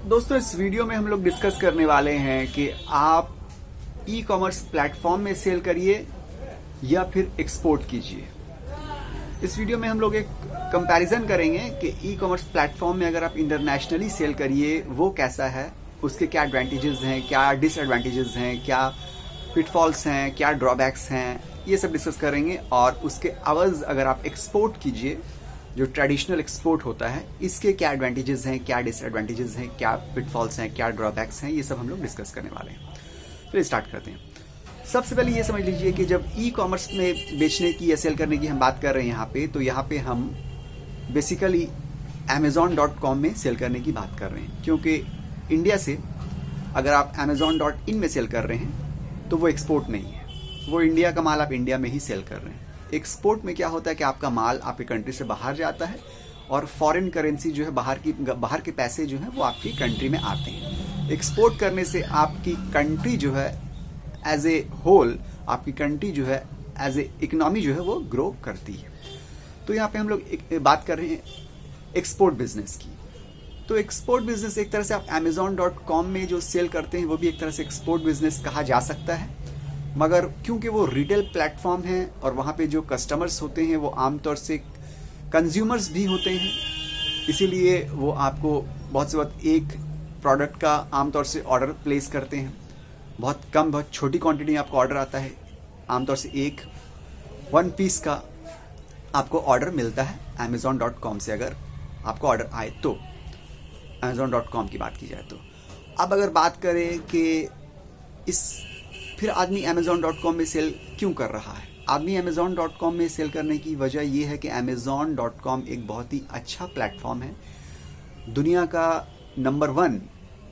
दोस्तों, इस वीडियो में हम लोग डिस्कस करने वाले हैं कि आप ई कॉमर्स प्लेटफॉर्म में सेल करिए या फिर एक्सपोर्ट कीजिए। इस वीडियो में हम लोग एक कंपैरिजन करेंगे कि ई कॉमर्स प्लेटफॉर्म में अगर आप इंटरनेशनली सेल करिए वो कैसा है, उसके क्या एडवांटेजेस हैं, क्या डिसएडवांटेजेस हैं, क्या पिटफॉल्स हैं, क्या ड्रॉबैक्स हैं, ये सब डिस्कस करेंगे। और उसके अवज़ अगर आप एक्सपोर्ट कीजिए, जो ट्रेडिशनल एक्सपोर्ट होता है, इसके क्या एडवांटेजेस हैं, क्या डिसएडवांटेजेस हैं, क्या पिटफॉल्स हैं, क्या ड्रॉबैक्स हैं, ये सब हम लोग डिस्कस करने वाले हैं। चलिए स्टार्ट करते हैं। सबसे पहले ये समझ लीजिए कि जब ई कॉमर्स में बेचने की या सेल करने की हम बात कर रहे हैं यहाँ पे, तो यहाँ पे हम बेसिकली Amazon.com में सेल करने की बात कर रहे हैं, क्योंकि इंडिया से अगर आप Amazon.in में सेल कर रहे हैं तो वो एक्सपोर्ट नहीं है, वो इंडिया का माल आप इंडिया में ही सेल कर रहे हैं। एक्सपोर्ट में क्या होता है कि आपका माल आपके कंट्री से बाहर जाता है और फॉरेन करेंसी जो है, बाहर के पैसे जो हैं वो आपकी कंट्री में आते हैं। एक्सपोर्ट करने से आपकी कंट्री जो है एज ए होल, आपकी कंट्री जो है एज ए इकोनॉमी जो है वो ग्रो करती है। तो यहाँ पे हम लोग बात कर रहे हैं एक्सपोर्ट बिजनेस की। तो एक्सपोर्ट बिजनेस एक तरह से आप Amazon.com में जो सेल करते हैं वो भी एक तरह से एक्सपोर्ट बिजनेस कहा जा सकता है, मगर क्योंकि वो रिटेल प्लेटफॉर्म है और वहाँ पे जो कस्टमर्स होते हैं वो आमतौर से कंज्यूमर्स भी होते हैं, इसीलिए वो आपको बहुत से वक्त एक प्रोडक्ट का आमतौर से ऑर्डर प्लेस करते हैं। बहुत छोटी क्वांटिटी में आपको ऑर्डर आता है, आमतौर से एक 1 पीस का आपको ऑर्डर मिलता है Amazon.com से। अगर आपको ऑर्डर आए तो Amazon.com की बात की जाए तो। अब अगर बात करें कि फिर आदमी Amazon.com में सेल क्यों कर रहा है। आदमी Amazon.com में सेल करने की वजह यह है कि Amazon.com एक बहुत ही अच्छा प्लेटफॉर्म है, दुनिया का number 1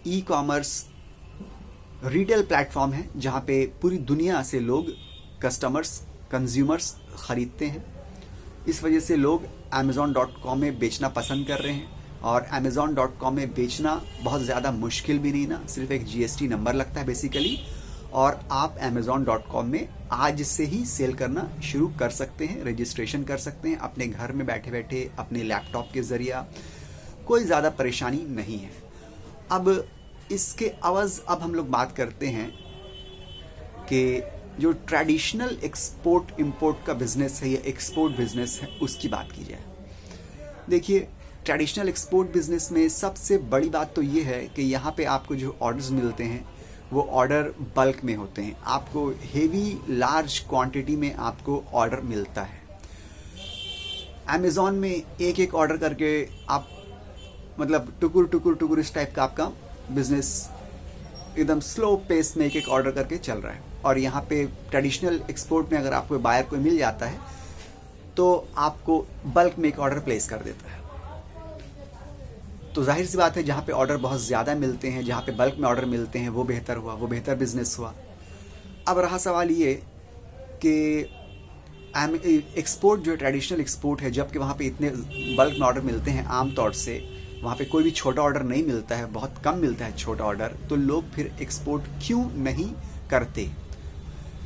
e commerce retail platform है, जहाँ पे पूरी दुनिया से लोग कंज्यूमर्स खरीदते हैं। इस वजह से लोग Amazon.com में बेचना पसंद कर रहे हैं। और Amazon.com में बेचना बहुत ज़्यादा मुश्किल भी नहीं ना, सिर्फ एक GST नंबर लगता है बेसिकली, और आप Amazon.com में आज से ही सेल करना शुरू कर सकते हैं, रजिस्ट्रेशन कर सकते हैं अपने घर में बैठे बैठे अपने लैपटॉप के ज़रिए। कोई ज़्यादा परेशानी नहीं है। अब इसके अवज़ अब हम लोग बात करते हैं कि जो ट्रेडिशनल एक्सपोर्ट इंपोर्ट का बिजनेस है या एक्सपोर्ट बिजनेस है, उसकी बात की जाए। देखिए, ट्रेडिशनल एक्सपोर्ट बिजनेस में सबसे बड़ी बात तो ये है कि यहाँ पे आपको जो ऑर्डर्स मिलते हैं वो ऑर्डर बल्क में होते हैं। आपको हेवी लार्ज क्वांटिटी में आपको ऑर्डर मिलता है। Amazon में एक एक ऑर्डर करके आप मतलब टुकुर इस टाइप का आपका बिजनेस एकदम स्लो पेस में एक एक ऑर्डर करके चल रहा है। और यहाँ पे ट्रेडिशनल एक्सपोर्ट में अगर आपको बायर कोई मिल जाता है तो आपको बल्क में एक ऑर्डर प्लेस कर देता है। तो जाहिर सी बात है, जहाँ पे ऑर्डर बहुत ज़्यादा मिलते हैं, जहाँ पे बल्क में ऑर्डर मिलते हैं, वो बेहतर हुआ, वो बेहतर बिजनेस हुआ। अब रहा सवाल ये कि एक्सपोर्ट जो ट्रेडिशनल एक्सपोर्ट है, जबकि वहाँ पे इतने बल्क में ऑर्डर मिलते हैं, आमतौर से वहाँ पे कोई भी छोटा ऑर्डर नहीं मिलता है, बहुत कम मिलता है छोटा ऑर्डर, तो लोग फिर एक्सपोर्ट क्यों नहीं करते।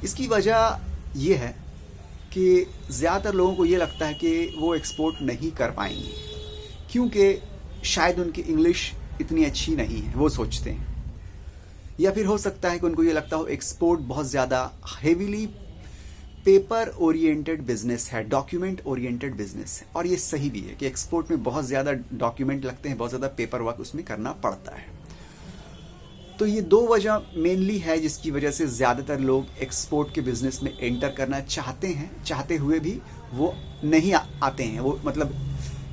इसकी वजह ये है कि ज़्यादातर लोगों को ये लगता है कि वो एक्सपोर्ट नहीं कर पाएंगे, क्योंकि शायद उनकी इंग्लिश इतनी अच्छी नहीं है, वो सोचते हैं। या फिर हो सकता है कि उनको ये लगता हो एक्सपोर्ट बहुत ज़्यादा हेवीली पेपर ओरिएंटेड बिजनेस है, डॉक्यूमेंट ओरिएंटेड बिजनेस है। और ये सही भी है कि एक्सपोर्ट में बहुत ज़्यादा डॉक्यूमेंट लगते हैं, बहुत ज़्यादा पेपर वर्क उसमें करना पड़ता है। तो ये 2 वजह मेनली है जिसकी वजह से ज़्यादातर लोग एक्सपोर्ट के बिजनेस में एंटर करना चाहते हैं, चाहते हुए भी वो नहीं आते हैं। वो मतलब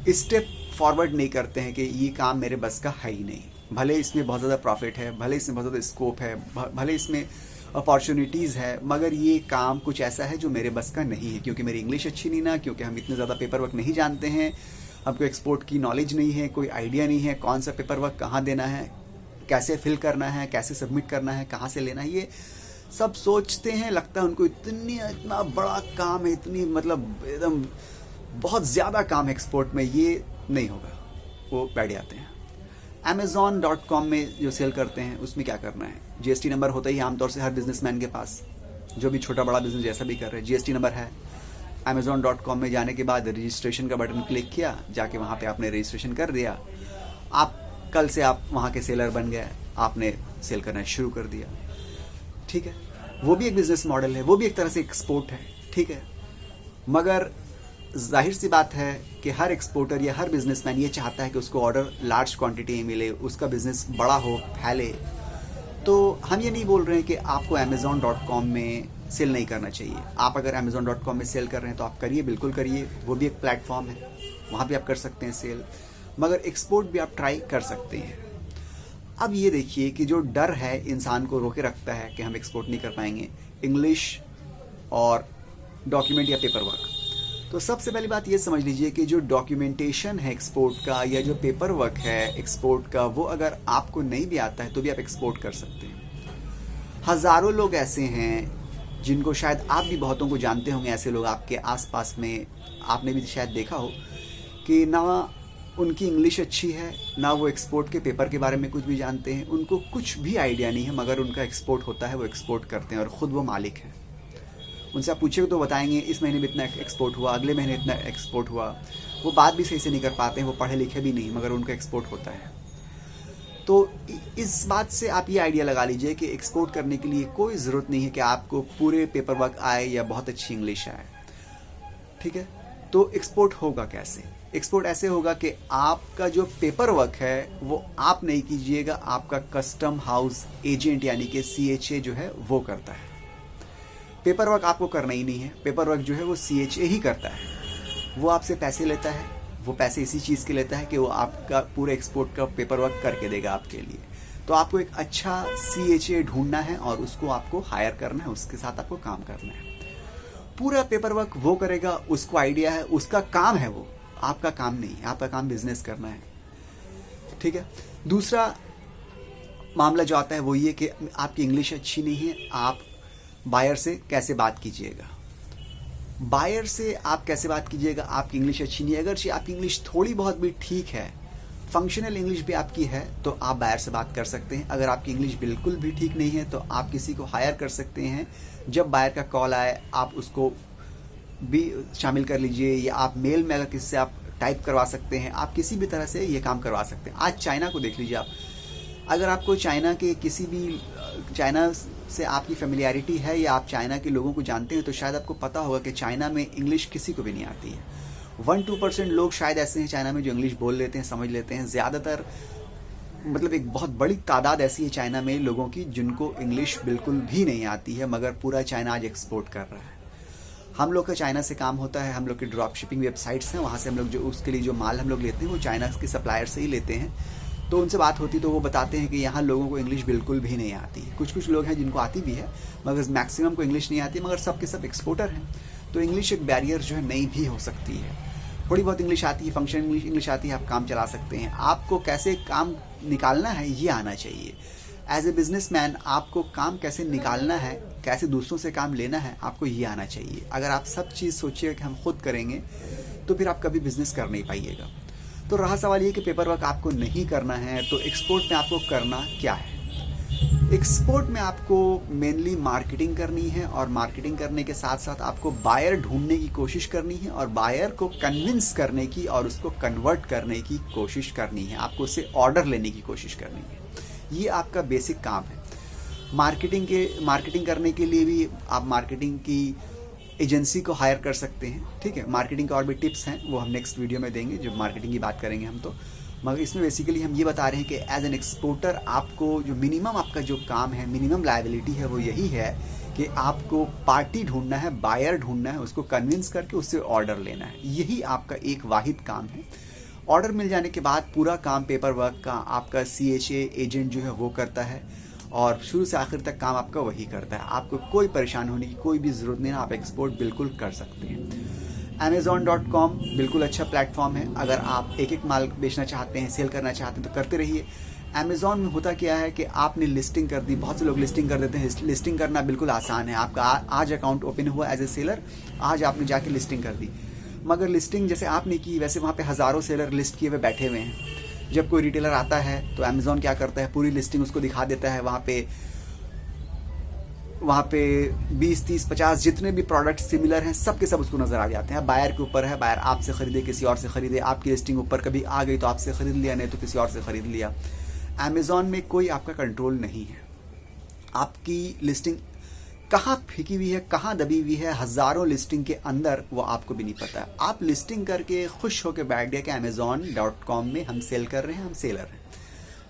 स्टेप फॉरवर्ड नहीं करते हैं कि ये काम मेरे बस का है ही नहीं, भले इसमें बहुत ज़्यादा प्रॉफिट है, भले इसमें बहुत ज़्यादा स्कोप है, भले इसमें अपॉर्चुनिटीज़ है, मगर ये काम कुछ ऐसा है जो मेरे बस का नहीं है, क्योंकि मेरी इंग्लिश अच्छी नहीं ना, क्योंकि हम इतने ज़्यादा पेपर वर्क नहीं जानते हैं, हमको एक्सपोर्ट की नॉलेज नहीं है, कोई आइडिया नहीं है कौन सा पेपर वर्क कहाँ देना है, कैसे फिल करना है, कैसे सबमिट करना है, कहाँ से लेना है, ये सब सोचते हैं। लगता है उनको इतना बड़ा काम है, इतनी मतलब एकदम बहुत ज़्यादा काम है एक्सपोर्ट में, ये नहीं होगा, वो बैठ जाते हैं। Amazon.com में जो सेल करते हैं उसमें क्या करना है, GST नंबर होता ही आमतौर से हर बिजनेसमैन के पास, जो भी छोटा बड़ा बिजनेस जैसा भी कर रहे हैं, GST नंबर है। Amazon.com में जाने के बाद रजिस्ट्रेशन का बटन क्लिक किया, जाके वहाँ पे आपने रजिस्ट्रेशन कर दिया, आप कल से आप वहाँ के सेलर बन गए, आपने सेल करना शुरू कर दिया, ठीक है, वो भी एक बिजनेस मॉडल है, वो भी एक तरह से एक्सपोर्ट है, ठीक है। मगर जाहिर सी बात है कि हर एक्सपोर्टर या हर बिजनेसमैन ये चाहता है कि उसको ऑर्डर लार्ज क्वांटिटी में मिले, उसका बिजनेस बड़ा हो, फैले। तो हम ये नहीं बोल रहे हैं कि आपको Amazon.com में सेल नहीं करना चाहिए। आप अगर Amazon.com में सेल कर रहे हैं तो आप करिए, बिल्कुल करिए, वो भी एक प्लेटफॉर्म है, वहाँ भी आप कर सकते हैं सेल। मगर एक्सपोर्ट भी आप ट्राई कर सकते हैं। अब ये देखिए कि जो डर है इंसान को रोके रखता है कि हम एक्सपोर्ट नहीं कर पाएंगे, इंग्लिश और डॉक्यूमेंट या पेपर वर्क। तो सबसे पहली बात ये समझ लीजिए कि जो डॉक्यूमेंटेशन है एक्सपोर्ट का या जो पेपर वर्क है एक्सपोर्ट का, वो अगर आपको नहीं भी आता है तो भी आप एक्सपोर्ट कर सकते हैं। हज़ारों लोग ऐसे हैं जिनको शायद आप भी बहुतों को जानते होंगे, ऐसे लोग आपके आसपास में आपने भी शायद देखा हो कि ना उनकी इंग्लिश अच्छी है, ना वो एक्सपोर्ट के पेपर के बारे में कुछ भी जानते हैं, उनको कुछ भी आइडिया नहीं है, मगर उनका एक्सपोर्ट होता है, वो एक्सपोर्ट करते हैं और ख़ुद वो मालिक हैं। उनसे आप पूछेगा तो बताएंगे इस महीने में इतना एक्सपोर्ट हुआ, अगले महीने इतना एक्सपोर्ट हुआ। वो बात भी सही से नहीं कर पाते हैं, वो पढ़े लिखे भी नहीं, मगर उनका एक्सपोर्ट होता है। तो इस बात से आप ये आइडिया लगा लीजिए कि एक्सपोर्ट करने के लिए कोई ज़रूरत नहीं है कि आपको पूरे पेपर वर्क आए या बहुत अच्छी इंग्लिश आए, ठीक है। तो एक्सपोर्ट होगा कैसे? एक्सपोर्ट ऐसे होगा कि आपका जो पेपर वर्क है वो आप नहीं कीजिएगा, आपका कस्टम हाउस एजेंट यानी कि CHA जो है वो करता है। पेपर वर्क आपको करना ही नहीं है, पेपर वर्क जो है वो CHA ही करता है। वो आपसे पैसे लेता है, वो पैसे इसी चीज़ के लेता है कि वो आपका पूरे एक्सपोर्ट का पेपर वर्क करके देगा आपके लिए। तो आपको एक अच्छा CHA ढूंढना है और उसको आपको हायर करना है, उसके साथ आपको काम करना है। पूरा पेपर वर्क वो करेगा, उसको आइडिया है, उसका काम है, वो आपका काम नहीं है। आपका काम बिजनेस करना है, ठीक है। दूसरा मामला जो आता है वो ये कि आपकी इंग्लिश अच्छी नहीं है, आप बायर से कैसे बात कीजिएगा? बायर से आप कैसे बात कीजिएगा? आपकी इंग्लिश अच्छी नहीं है। अगर आपकी इंग्लिश थोड़ी बहुत भी ठीक है, फंक्शनल इंग्लिश भी आपकी है, तो आप बायर से बात कर सकते हैं। अगर आपकी इंग्लिश बिल्कुल भी ठीक नहीं है तो आप किसी को हायर कर सकते हैं। जब बायर का कॉल आए आप उसको भी शामिल कर लीजिए, या आप मेल में अगर किसी से आप टाइप करवा सकते हैं, आप किसी भी तरह से ये काम करवा सकते हैं। आज चाइना को देख लीजिए आप, अगर आपको चाइना के किसी भी चाइना से आपकी फेमिलियरिटी है या आप चाइना के लोगों को जानते हैं तो शायद आपको पता होगा कि चाइना में इंग्लिश किसी को भी नहीं आती है। 1-2% लोग शायद ऐसे हैं चाइना में जो इंग्लिश बोल लेते हैं, समझ लेते हैं। ज़्यादातर मतलब एक बहुत बड़ी तादाद ऐसी है चाइना में लोगों की जिनको इंग्लिश बिल्कुल भी नहीं आती है, मगर पूरा चाइना आज एक्सपोर्ट कर रहा है। हम लोग का चाइना से काम होता है, हम लोग की ड्रॉप शिपिंग वेबसाइट्स हैं, वहाँ से हम लोग जो उसके लिए जो माल हम लोग लेते हैं वो चाइना के सप्लायर से ही लेते हैं। तो उनसे बात होती तो वो बताते हैं कि यहाँ लोगों को इंग्लिश बिल्कुल भी नहीं आती है। कुछ लोग हैं जिनको आती भी है, मगर मैक्सिमम को इंग्लिश नहीं आती, मगर सब के सब एक्सपोर्टर हैं। तो इंग्लिश एक बैरियर जो है नहीं भी हो सकती है। थोड़ी बहुत इंग्लिश आती है, फंक्शनल इंग्लिश आती है, आप काम चला सकते हैं। आपको कैसे काम निकालना है ये आना चाहिए। एज ए बिजनेसमैन आपको काम कैसे निकालना है, कैसे दूसरों से काम लेना है, आपको ये आना चाहिए। अगर आप सब चीज़ सोचिएगा कि हम खुद करेंगे तो फिर आप कभी बिजनेस कर नहीं पाइएगा। तो रहा सवाल ये कि पेपर वर्क आपको नहीं करना है, तो एक्सपोर्ट में आपको करना क्या है? एक्सपोर्ट में आपको मेनली मार्केटिंग करनी है, और मार्केटिंग करने के साथ साथ आपको बायर ढूंढने की कोशिश करनी है, और बायर को कन्विंस करने की और उसको कन्वर्ट करने की कोशिश करनी है। आपको उससे ऑर्डर लेने की कोशिश करनी है। ये आपका बेसिक काम है। मार्केटिंग करने के लिए भी आप मार्केटिंग की एजेंसी को हायर कर सकते हैं, ठीक है। मार्केटिंग के और भी टिप्स हैं, वो हम नेक्स्ट वीडियो में देंगे जब मार्केटिंग की बात करेंगे हम तो। मगर इसमें बेसिकली हम ये बता रहे हैं कि एज एन एक्सपोर्टर आपको जो मिनिमम आपका जो काम है, मिनिमम लायबिलिटी है, वो यही है कि आपको पार्टी ढूंढना है, बायर ढूंढना है, उसको कन्विंस करके उससे ऑर्डर लेना है। यही आपका एक वाहिद काम है। ऑर्डर मिल जाने के बाद पूरा काम पेपर वर्क का आपका CHA एजेंट जो है वो करता है, और शुरू से आखिर तक काम आपका वही करता है। आपको कोई परेशान होने की कोई भी ज़रूरत नहीं है, आप एक्सपोर्ट बिल्कुल कर सकते हैं। Amazon.com बिल्कुल अच्छा प्लेटफॉर्म है। अगर आप एक एक माल बेचना चाहते हैं, सेल करना चाहते हैं तो करते रहिए। Amazon में होता क्या है कि आपने लिस्टिंग कर दी, बहुत से लोग लिस्टिंग कर देते हैं। लिस्टिंग करना बिल्कुल आसान है। आपका आज अकाउंट ओपन हुआ एज ए सेलर, आज आपने जाके लिस्टिंग कर दी, मगर लिस्टिंग जैसे आपने की वैसे वहाँ पे हज़ारों सेलर लिस्ट किए हुए बैठे हुए हैं। जब कोई रिटेलर आता है तो Amazon क्या करता है, पूरी लिस्टिंग उसको दिखा देता है। वहाँ पे वहाँ पे 20, 30, 50 जितने भी प्रोडक्ट सिमिलर हैं सबके सब उसको नजर आ जाते हैं। बायर के ऊपर है, बायर आपसे खरीदे किसी और से खरीदे, आपकी लिस्टिंग ऊपर कभी आ गई तो आपसे खरीद लिया, नहीं तो किसी और से खरीद लिया। अमेजोन में कोई आपका कंट्रोल नहीं है। आपकी लिस्टिंग कहाँ फेंकी हुई है, कहाँ दबी हुई है, हजारों लिस्टिंग के अंदर, वो आपको भी नहीं पता है। आप लिस्टिंग करके खुश होकर बैठ गए कि Amazon.com में हम सेल कर रहे हैं, हम सेलर हैं,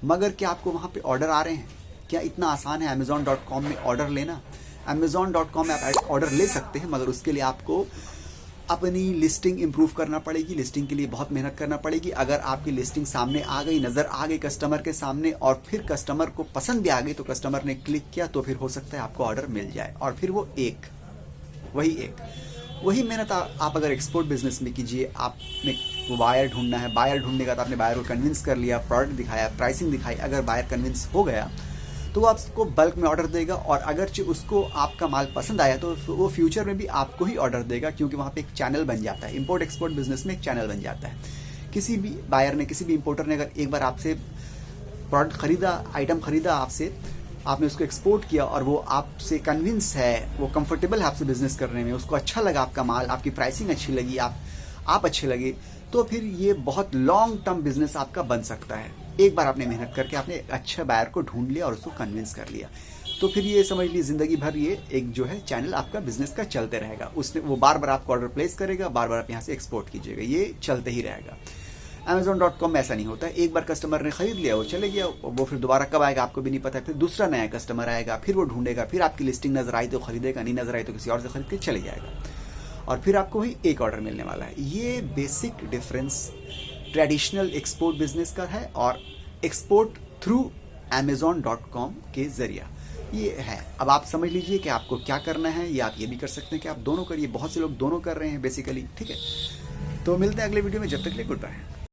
मगर क्या आपको वहाँ पे ऑर्डर आ रहे हैं? क्या इतना आसान है Amazon.com में ऑर्डर लेना? Amazon.com में आप ऑर्डर ले सकते हैं, मगर उसके लिए आपको अपनी लिस्टिंग इंप्रूव करना पड़ेगी। लिस्टिंग के लिए बहुत मेहनत करना पड़ेगी। अगर आपकी लिस्टिंग सामने आ गई, नज़र आ गई कस्टमर के सामने, और फिर कस्टमर को पसंद भी आ गई, तो कस्टमर ने क्लिक किया, तो फिर हो सकता है आपको ऑर्डर मिल जाए। और फिर वो वही मेहनत आप अगर एक्सपोर्ट बिजनेस में कीजिए। आपने बायर ढूंढना है, बायर ढूंढने का तो आपने बायर को कन्विंस कर लिया, प्रोडक्ट दिखाया, प्राइसिंग दिखाई। अगर बायर कन्विंस हो गया तो वो आपको बल्क में ऑर्डर देगा, और अगर उसको आपका माल पसंद आया तो वो फ्यूचर में भी आपको ही ऑर्डर देगा, क्योंकि वहाँ पे एक चैनल बन जाता है। इंपोर्ट एक्सपोर्ट बिजनेस में एक चैनल बन जाता है। किसी भी बायर ने, किसी भी इंपोर्टर ने अगर एक बार आपसे प्रोडक्ट खरीदा, आइटम खरीदा आपसे, आपने उसको एक्सपोर्ट किया और वो आपसे कन्विंस है, वो कंफर्टेबल है आपसे बिजनेस करने में, उसको अच्छा लगा आपका माल, आपकी प्राइसिंग अच्छी लगी, आप अच्छे लगे, तो फिर ये बहुत लॉन्ग टर्म बिजनेस आपका बन सकता है। एक बार आपने मेहनत करके आपने अच्छे बायर को ढूंढ लिया और उसको कन्विंस कर लिया, तो फिर ये समझ लीजिए जिंदगी भर ये एक जो है चैनल आपका बिजनेस का चलते रहेगा। उसने वो बार बार आपको ऑर्डर प्लेस करेगा, बार बार आप यहाँ से एक्सपोर्ट कीजिएगा, ये चलते ही रहेगा। Amazon.com में ऐसा नहीं होता है। एक बार कस्टमर ने खरीद लिया, वो चले गया, वो फिर दोबारा कब आएगा आपको भी नहीं पता है। फिर दूसरा नया कस्टमर आएगा, फिर वो ढूंढेगा, फिर आपकी लिस्टिंग नजर आई तो खरीदेगा, नहीं नजर आई तो किसी और से खरीद के चले जाएगा, और फिर आपको ही एक ऑर्डर मिलने वाला है। ये basic difference traditional export business का है और एक्सपोर्ट थ्रू Amazon.com के जरिया ये है। अब आप समझ लीजिए कि आपको क्या करना है, या आप ये भी कर सकते हैं कि आप दोनों करिए। बहुत से लोग दोनों कर रहे हैं बेसिकली, ठीक है। तो मिलते हैं अगले वीडियो में, जब तक के लिए गुड बाय।